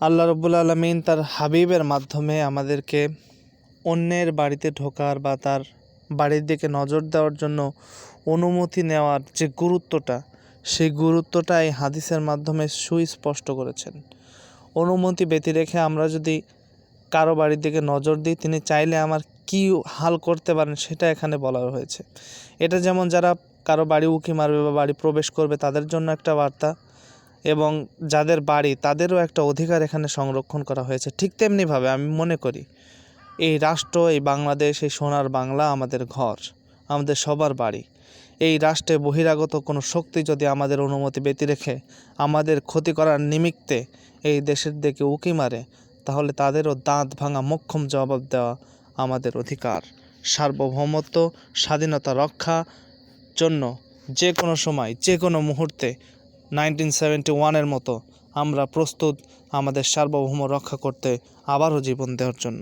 আল্লাহ রব্বুল আলামিন তার হাবিবের মাধ্যমে আমাদেরকে অন্যের বাড়িতে ঢোকার বা তার বাড়ির দিকে নজর দেওয়ার জন্য অনুমতি নেওয়ার যে গুরুত্বটা, সেই গুরুত্বটা এই হাদিসের মাধ্যমে সুস্পষ্ট করেছেন। অনুমতি ব্যতি রেখে আমরা যদি কারো বাড়ির দিকে নজর দিই, তিনি চাইলে আমার কী হাল করতে পারেন সেটা এখানে বলা হয়েছে। এটা যেমন যারা কারো বাড়ি উঁকি মারবে বা বাড়ি প্রবেশ করবে তাদের জন্য একটা বার্তা, এবং যাদের বাড়ি তাদেরও একটা অধিকার এখানে সংরক্ষণ করা হয়েছে। ঠিক তেমনিভাবে আমি মনে করি এই রাষ্ট্র, এই বাংলাদেশ, এই সোনার বাংলা আমাদের ঘর, আমাদের সবার বাড়ি। এই রাষ্ট্রে বহিরাগত কোনো শক্তি যদি আমাদের অনুমতি ব্যতি রেখে আমাদের ক্ষতি করার নিমিত্তে এই দেশের দিকে উঁকি মারে, তাহলে তাদেরও দাঁত ভাঙা মোক্ষম জবাব দেওয়া আমাদের অধিকার। সার্বভৌমত্ব, স্বাধীনতা রক্ষা জন্য যে কোনো সময়, যে কোনো মুহূর্তে 1971-এর মতো আমরা প্রস্তুত আমাদের সার্বভৌম রক্ষা করতে, আবারও জীবন দেওয়ার জন্য।